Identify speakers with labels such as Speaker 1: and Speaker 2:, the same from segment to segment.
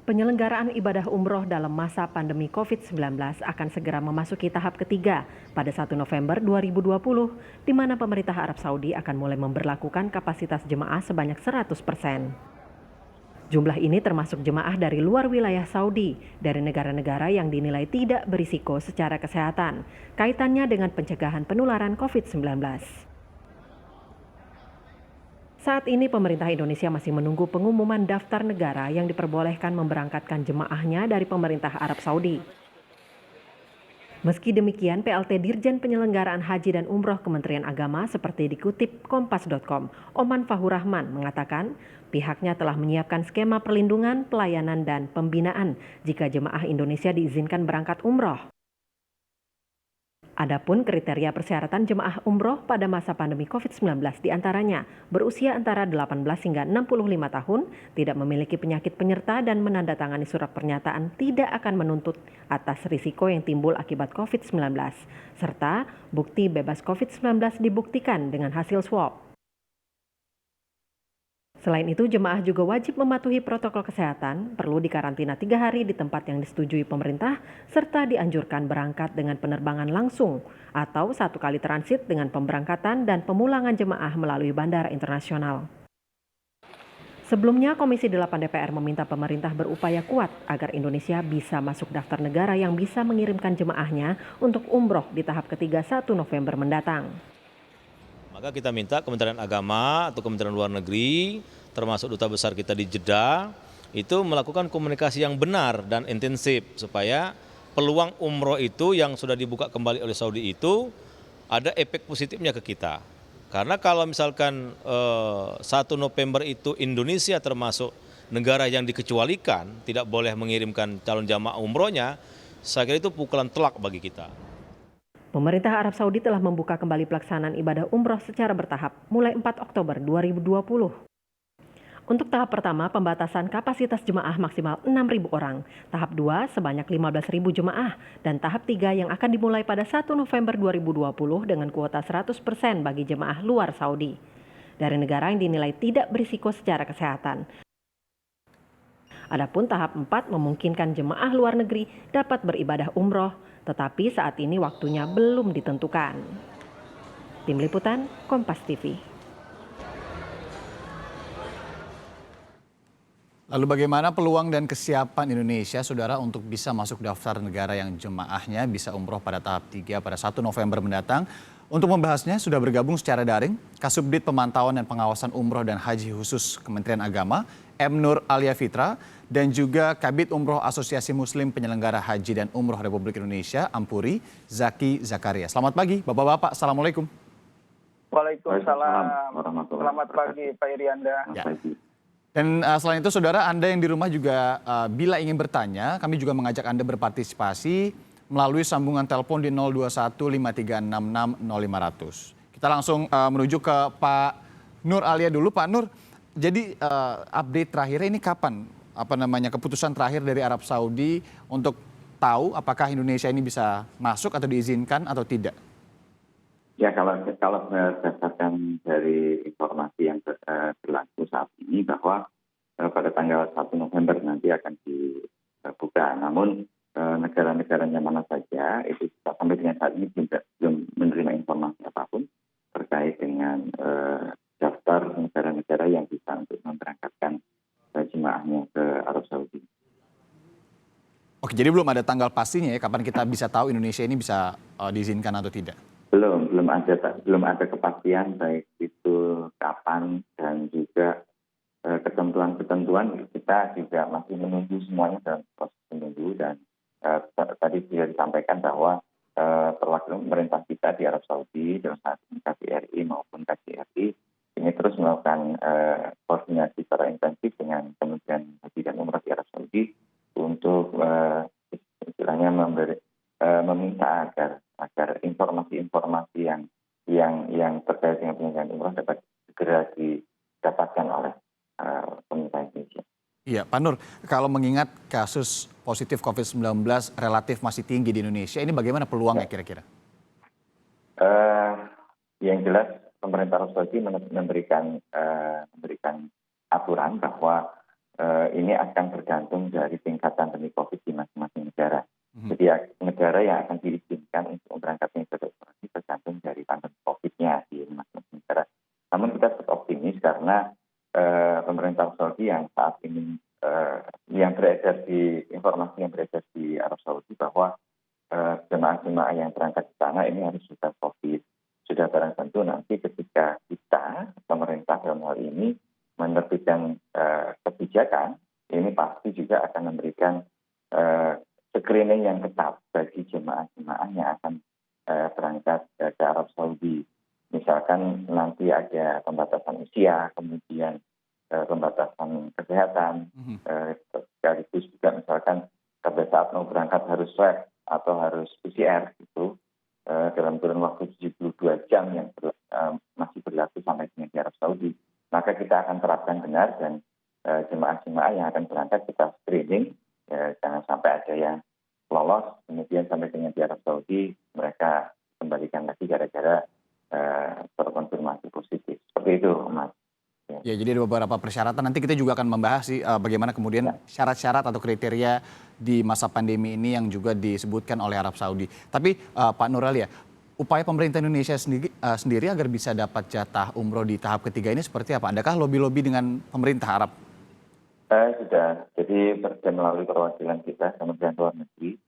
Speaker 1: Penyelenggaraan ibadah umroh dalam masa pandemi COVID-19 akan segera memasuki tahap ketiga pada 1 November 2020, di mana pemerintah Arab Saudi akan mulai memberlakukan kapasitas jemaah sebanyak 100%. Jumlah ini termasuk jemaah dari luar wilayah Saudi, dari negara-negara yang dinilai tidak berisiko secara kesehatan, kaitannya dengan pencegahan penularan COVID-19. Saat ini pemerintah Indonesia masih menunggu pengumuman daftar negara yang diperbolehkan memberangkatkan jemaahnya dari pemerintah Arab Saudi. Meski demikian, PLT Dirjen Penyelenggaraan Haji dan Umroh Kementerian Agama seperti dikutip Kompas.com, Oman Fahurrahman mengatakan pihaknya telah menyiapkan skema perlindungan, pelayanan, dan pembinaan jika jemaah Indonesia diizinkan berangkat umroh. Adapun kriteria persyaratan jemaah umroh pada masa pandemi COVID-19 diantaranya berusia antara 18 hingga 65 tahun, tidak memiliki penyakit penyerta dan menandatangani surat pernyataan tidak akan menuntut atas risiko yang timbul akibat COVID-19, serta bukti bebas COVID-19 dibuktikan dengan hasil swab. Selain itu, jemaah juga wajib mematuhi protokol kesehatan, perlu dikarantina 3 hari di tempat yang disetujui pemerintah, serta dianjurkan berangkat dengan penerbangan langsung atau 1 kali transit dengan pemberangkatan dan pemulangan jemaah melalui bandara internasional. Sebelumnya, Komisi 8 DPR meminta pemerintah berupaya kuat agar Indonesia bisa masuk daftar negara yang bisa mengirimkan jemaahnya untuk umroh di tahap ketiga 1 November mendatang.
Speaker 2: Maka kita minta Kementerian Agama atau Kementerian Luar Negeri, termasuk Duta Besar kita di Jeddah, itu melakukan komunikasi yang benar dan intensif supaya peluang umroh itu yang sudah dibuka kembali oleh Saudi itu ada efek positifnya ke kita. Karena kalau misalkan 1 November itu Indonesia termasuk negara yang dikecualikan, tidak boleh mengirimkan calon jamaah umrohnya, saya kira itu pukulan telak bagi kita.
Speaker 1: Pemerintah Arab Saudi telah membuka kembali pelaksanaan ibadah umroh secara bertahap mulai 4 Oktober 2020. Untuk tahap pertama, pembatasan kapasitas jemaah maksimal 6.000 orang, tahap 2 sebanyak 15.000 jemaah, dan tahap 3 yang akan dimulai pada 1 November 2020 dengan kuota 100% bagi jemaah luar Saudi, dari negara yang dinilai tidak berisiko secara kesehatan. Adapun tahap 4 memungkinkan jemaah luar negeri dapat beribadah umroh, tetapi saat ini waktunya belum ditentukan. Tim Liputan, Kompas TV.
Speaker 3: Lalu bagaimana peluang dan kesiapan Indonesia, Saudara, untuk bisa masuk daftar negara yang jemaahnya bisa umroh pada tahap 3 pada 1 November mendatang? Untuk membahasnya sudah bergabung secara daring Kasubdit Pemantauan dan Pengawasan Umroh dan Haji Khusus Kementerian Agama, M. Nur Alia Fitra, dan juga Kabid Umroh Asosiasi Muslim Penyelenggara Haji dan Umroh Republik Indonesia, Ampuri, Zaki Zakaria. Selamat pagi, Bapak-Bapak. Assalamualaikum.
Speaker 4: Waalaikumsalam. Selamat pagi, Pak Irianda.
Speaker 3: Ya. Dan selain itu, Saudara, Anda yang di rumah juga bila ingin bertanya, kami juga mengajak Anda berpartisipasi melalui sambungan telepon di 02153660500. Kita langsung menuju ke Pak Nur Alia dulu. Pak Nur, jadi update terakhirnya ini kapan? Keputusan terakhir dari Arab Saudi untuk tahu apakah Indonesia ini bisa masuk atau diizinkan atau tidak?
Speaker 4: Ya, kalau berdasarkan dari informasi yang berlaku saat ini bahwa pada tanggal 1 November nanti akan dibuka. Namun negara-negaranya mana saja itu sampai dengan saat ini belum menerima informasi apapun terkait dengan daftar negara-negara yang bisa untuk memberangkatkan jemaahnya ke Arab Saudi.
Speaker 3: Oke, jadi belum ada tanggal pastinya ya kapan kita bisa tahu Indonesia ini bisa diizinkan atau tidak?
Speaker 4: Belum ada kepastian baik itu kapan dan juga ketentuan-ketentuan kita juga masih menunggu semuanya dalam proses menunggu dan tadi sudah disampaikan bahwa perwakilan pemerintah kita di Arab Saudi dalam saat ini KBRI maupun KJRI ini terus melakukan koordinasi secara intensif dengan Kementerian Haji dan Umroh di Arab Saudi untuk istilahnya meminta agar informasi-informasi yang terkait dengan penyelenggaraan umroh dapat segera didapatkan oleh pemerintah Indonesia.
Speaker 3: Iya, Pak Nur, kalau mengingat kasus positif COVID-19 relatif masih tinggi di Indonesia, ini bagaimana peluangnya kira-kira?
Speaker 4: Yang jelas pemerintah Arab Saudi memberikan aturan bahwa ini akan tergantung dari tingkat pandemi COVID di masing-masing negara. Jadi negara yang akan diizinkan untuk memberangkatkan ibadah umroh ini tergantung dari pandemi COVID-nya di masing-masing negara. Namun kita tetap optimis karena pemerintah Saudi yang saat ini yang beredar di informasi yang beredar di Arab Saudi bahwa jemaah-jemaah yang berangkat ke sana ini harus sudah COVID. Sudah barang tentu nanti ketika kita, pemerintah dalam hal ini, menerbitkan kebijakan, ini pasti juga akan memberikan screening yang ketat bagi jemaah-jemaah yang akan berangkat ke Arab Saudi. Misalkan nanti ada pembatasan usia, kemudian pembatasan kesehatan, sekaligus juga misalkan pada saat mau berangkat harus swab atau harus PCR gitu dalam kurun waktu 72 jam yang masih berlaku sampai dengan di Arab Saudi. Maka kita akan terapkan benar dan jemaah-jemaah yang akan berangkat kita screening, jangan sampai ada yang lolos kemudian sampai dengan di Arab Saudi mereka kembalikan lagi gara-gara terkonfirmasi positif. Seperti itu, Mas.
Speaker 3: Ya, jadi ada beberapa persyaratan. Nanti kita juga akan membahas sih bagaimana kemudian syarat-syarat atau kriteria di masa pandemi ini yang juga disebutkan oleh Arab Saudi. Tapi Pak Nuralia, upaya pemerintah Indonesia sendiri agar bisa dapat jatah umroh di tahap ketiga ini seperti apa? Adakah lobby-lobby dengan pemerintah Arab?
Speaker 4: Sudah. Jadi melalui perwakilan kita, Kementerian Luar Negeri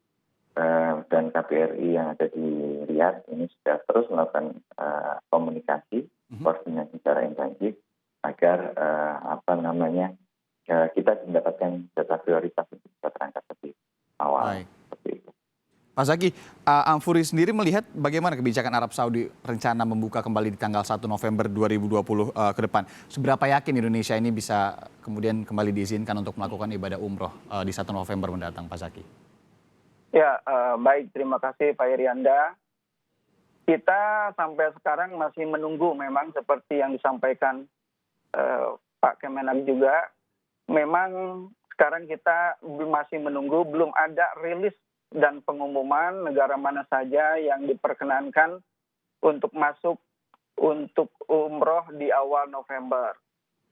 Speaker 4: dan KBRI yang ada di Riyadh ini sudah terus melakukan komunikasi, koordinasi secara intensif agar kita mendapatkan jatah prioritas untuk bisa berangkat lebih awal.
Speaker 3: Baik.
Speaker 4: Seperti itu.
Speaker 3: Pak Zaki, Amfuri sendiri melihat bagaimana kebijakan Arab Saudi rencana membuka kembali di tanggal 1 November 2020 ke depan. Seberapa yakin Indonesia ini bisa kemudian kembali diizinkan untuk melakukan ibadah umroh di 1 November mendatang, Pak Zaki?
Speaker 5: Ya, baik. Terima kasih Pak Irianda. Kita sampai sekarang masih menunggu memang seperti yang disampaikan Pak Kemenak juga. Memang sekarang kita masih menunggu, belum ada rilis dan pengumuman negara mana saja yang diperkenankan untuk masuk untuk umroh di awal November.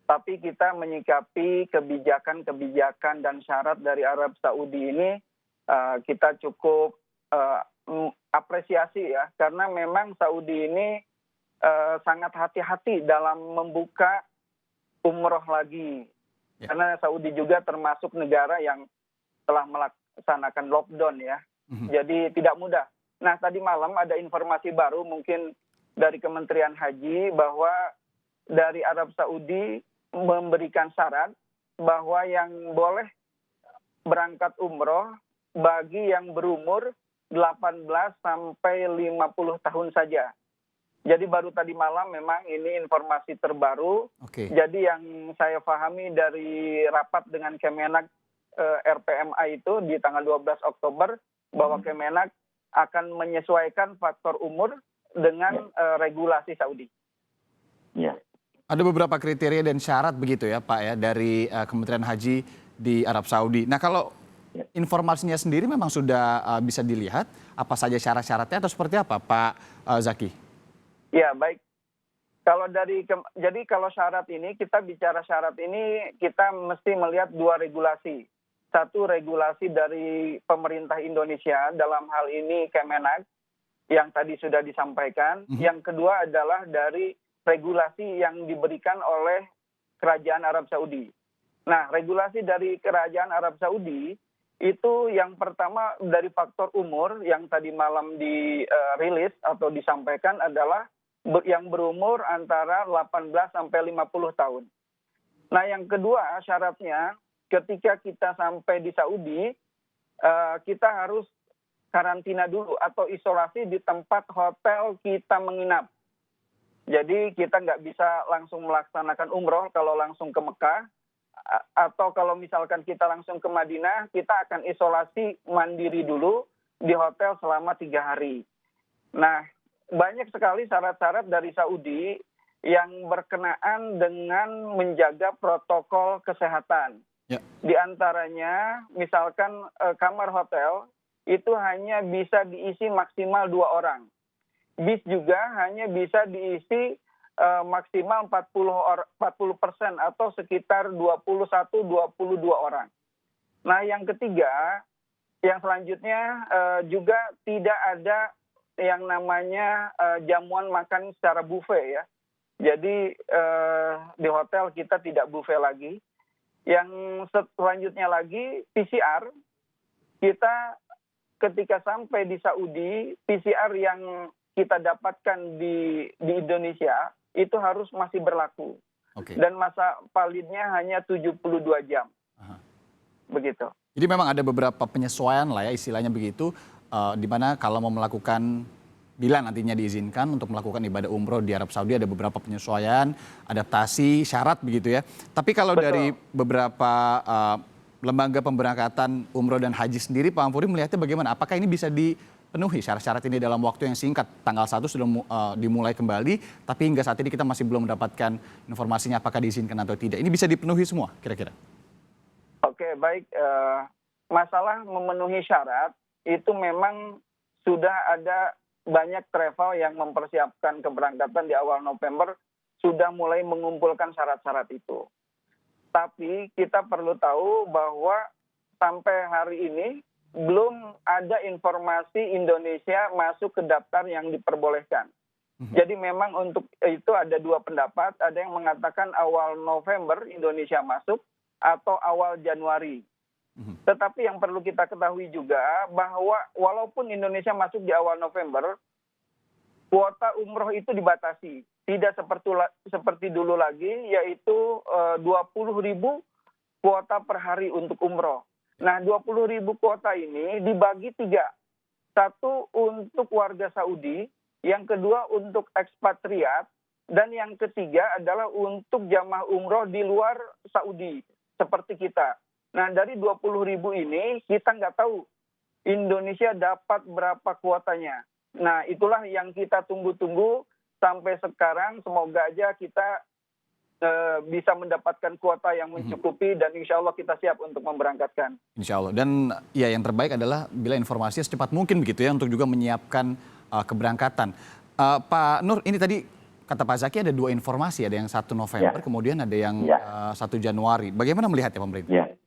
Speaker 5: Tapi kita menyikapi kebijakan-kebijakan dan syarat dari Arab Saudi ini kita cukup apresiasi ya, karena memang Saudi ini sangat hati-hati dalam membuka umroh lagi. Ya. Karena Saudi juga termasuk negara yang telah melaksanakan lockdown ya. Jadi tidak mudah. Nah, tadi malam ada informasi baru mungkin dari Kementerian Haji bahwa dari Arab Saudi memberikan syarat bahwa yang boleh berangkat umroh bagi yang berumur 18 sampai 50 tahun saja. Jadi baru tadi malam memang ini informasi terbaru.
Speaker 3: Oke.
Speaker 5: Jadi yang saya pahami dari rapat dengan Kemenak RPMA itu di tanggal 12 Oktober bahwa Kemenak akan menyesuaikan faktor umur dengan regulasi Saudi.
Speaker 4: Ya.
Speaker 3: Ada beberapa kriteria dan syarat begitu ya Pak ya dari Kementerian Haji di Arab Saudi. Nah kalau informasinya sendiri memang sudah bisa dilihat apa saja syarat-syaratnya atau seperti apa Pak Zaki?
Speaker 5: Ya baik. Jadi kalau syarat ini, kita bicara syarat ini, kita mesti melihat dua regulasi. Satu regulasi dari pemerintah Indonesia, dalam hal ini Kemenak, yang tadi sudah disampaikan. Yang kedua adalah dari regulasi yang diberikan oleh Kerajaan Arab Saudi. Nah, regulasi dari Kerajaan Arab Saudi, itu yang pertama dari faktor umur, yang tadi malam dirilis atau disampaikan adalah yang berumur antara 18 sampai 50 tahun. Nah, yang kedua syaratnya ketika kita sampai di Saudi, kita harus karantina dulu atau isolasi di tempat hotel kita menginap. Jadi kita nggak bisa langsung melaksanakan umroh kalau langsung ke Mekah, atau kalau misalkan kita langsung ke Madinah, kita akan isolasi mandiri dulu di hotel selama 3 hari. Nah, banyak sekali syarat-syarat dari Saudi yang berkenaan dengan menjaga protokol kesehatan. Ya. Di antaranya, misalkan kamar hotel itu hanya bisa diisi maksimal 2 orang. Bis juga hanya bisa diisi maksimal 40% atau sekitar 21-22 orang. Nah, yang ketiga, yang selanjutnya juga tidak ada yang namanya jamuan makan secara buffet ya. Jadi di hotel kita tidak buffet lagi. Yang selanjutnya lagi PCR, kita ketika sampai di Saudi, PCR yang kita dapatkan di Indonesia itu harus masih berlaku.
Speaker 3: Oke.
Speaker 5: Dan masa validnya hanya 72 jam.
Speaker 3: Aha.
Speaker 5: Begitu.
Speaker 3: Jadi memang ada beberapa penyesuaian lah ya istilahnya begitu, di mana kalau mau melakukan, bila nantinya diizinkan untuk melakukan ibadah umroh di Arab Saudi ada beberapa penyesuaian, adaptasi, syarat begitu ya. Tapi kalau
Speaker 5: Betul.
Speaker 3: dari beberapa lembaga pemberangkatan umroh dan haji sendiri, Pak Ampuri melihatnya bagaimana? Apakah ini bisa dipenuhi syarat-syarat ini dalam waktu yang singkat? Tanggal 1 sudah dimulai kembali, tapi hingga saat ini kita masih belum mendapatkan informasinya apakah diizinkan atau tidak. Ini bisa dipenuhi semua kira-kira?
Speaker 5: Oke, baik. Masalah memenuhi syarat itu memang sudah ada banyak travel yang mempersiapkan keberangkatan di awal November sudah mulai mengumpulkan syarat-syarat itu. Tapi kita perlu tahu bahwa sampai hari ini belum ada informasi Indonesia masuk ke daftar yang diperbolehkan. Jadi memang untuk itu ada dua pendapat, ada yang mengatakan awal November Indonesia masuk atau awal Januari. Tetapi yang perlu kita ketahui juga bahwa walaupun Indonesia masuk di awal November, kuota umroh itu dibatasi. Tidak seperti dulu lagi, yaitu 20.000 kuota per hari untuk umroh. Nah, 20.000 kuota ini dibagi 3. Satu untuk warga Saudi, yang kedua untuk ekspatriat, dan yang ketiga adalah untuk jamaah umroh di luar Saudi, seperti kita. Nah, dari 20.000 ini kita nggak tahu Indonesia dapat berapa kuotanya. Nah, itulah yang kita tunggu-tunggu sampai sekarang. Semoga aja kita bisa mendapatkan kuota yang mencukupi dan insya Allah kita siap untuk memberangkatkan.
Speaker 3: Insya Allah. Dan ya yang terbaik adalah bila informasinya secepat mungkin begitu ya untuk juga menyiapkan keberangkatan. Pak Nur, ini tadi kata Pak Zaki ada 2 informasi, ada yang 1 November, kemudian ada yang 1 Januari. Bagaimana melihatnya pemerintah?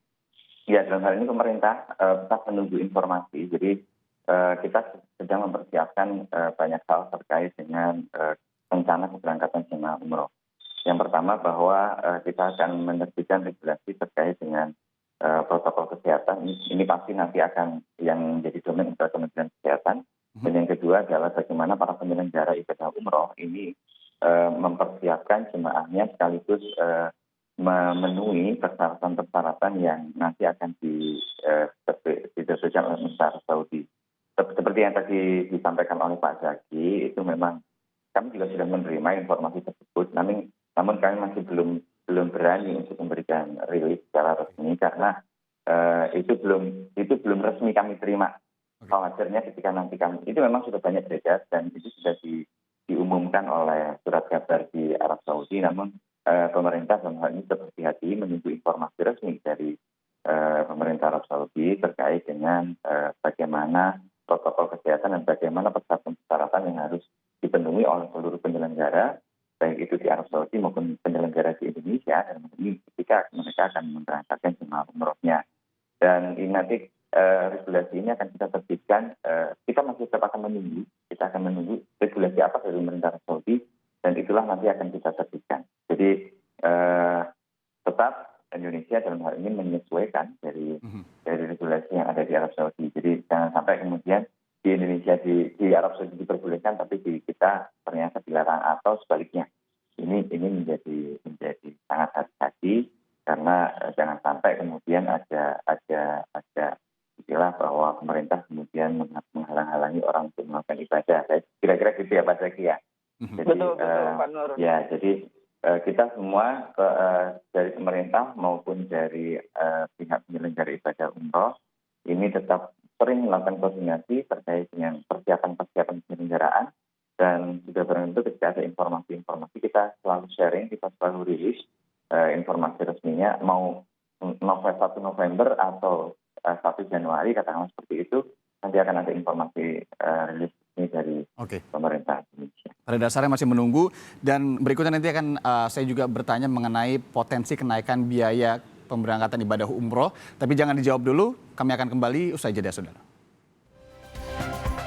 Speaker 4: Ya, dalam hal ini pemerintah tetap menunggu informasi. Jadi kita sedang mempersiapkan banyak hal terkait dengan rencana keberangkatan jemaah umroh. Yang pertama bahwa kita akan menerbitkan regulasi terkait dengan protokol kesehatan. Ini pasti nanti akan yang menjadi domain untuk Kementerian Kesehatan. Dan yang kedua adalah bagaimana para penyelenggara ibadah umroh ini mempersiapkan jemaahnya sekaligus memenuhi persyaratan-persyaratan yang nanti akan ditentukan oleh pemerintah Saudi. Seperti yang tadi disampaikan oleh Pak Zaki, itu memang kami juga sudah menerima informasi tersebut. Namun kami masih belum berani untuk memberikan rilis secara resmi karena itu belum resmi kami terima. Khawatirnya ketika nanti kami itu memang sudah banyak beredar dan itu sudah diumumkan oleh surat kabar di Arab Saudi. Namun pemerintah dalam hal ini berhati-hati menunggu informasi resmi dari pemerintah Arab Saudi terkait dengan bagaimana protokol kesehatan dan bagaimana persyaratan-persyaratan yang harus dipenuhi oleh seluruh penyelenggara, baik itu di Arab Saudi maupun penyelenggara di Indonesia, dan ini ketika mereka akan memberangkatkan jemaah umrohnya. Dan ini nanti regulasi ini akan kita terbitkan, kita masih tetap akan menunggu, regulasi apa dari pemerintah Arab Saudi, dan itulah nanti akan kita terbitkan. Jadi tetap Indonesia dalam hal ini menyesuaikan dari regulasi yang ada di Arab Saudi. Jadi jangan sampai kemudian di Indonesia di Arab Saudi diperbolehkan, tapi di kita ternyata dilarang atau sebaliknya. Ini menjadi sangat hati-hati karena jangan sampai kemudian ada istilah bahwa pemerintah kemudian menghalang-halangi orang untuk melakukan ibadah. Kira-kira gitu ya Pak Zaki ya. Jadi,
Speaker 5: betul Pak Nur.
Speaker 4: Ya, jadi kita semua dari pemerintah maupun dari pihak penyelenggara ibadah umroh ini tetap sering melakukan koordinasi terkait dengan persiapan penyelenggaraan, dan sudah barang itu ketika ada informasi-informasi kita selalu sharing, kita selalu rilis informasi resminya, mau 1 November atau 1 Januari katakanlah seperti itu, nanti akan ada informasi rilis resmi dari pemerintah Indonesia.
Speaker 3: Pada dasarnya masih menunggu dan berikutnya nanti akan saya juga bertanya mengenai potensi kenaikan biaya pemberangkatan ibadah umroh. Tapi jangan dijawab dulu, kami akan kembali usai jeda, saudara.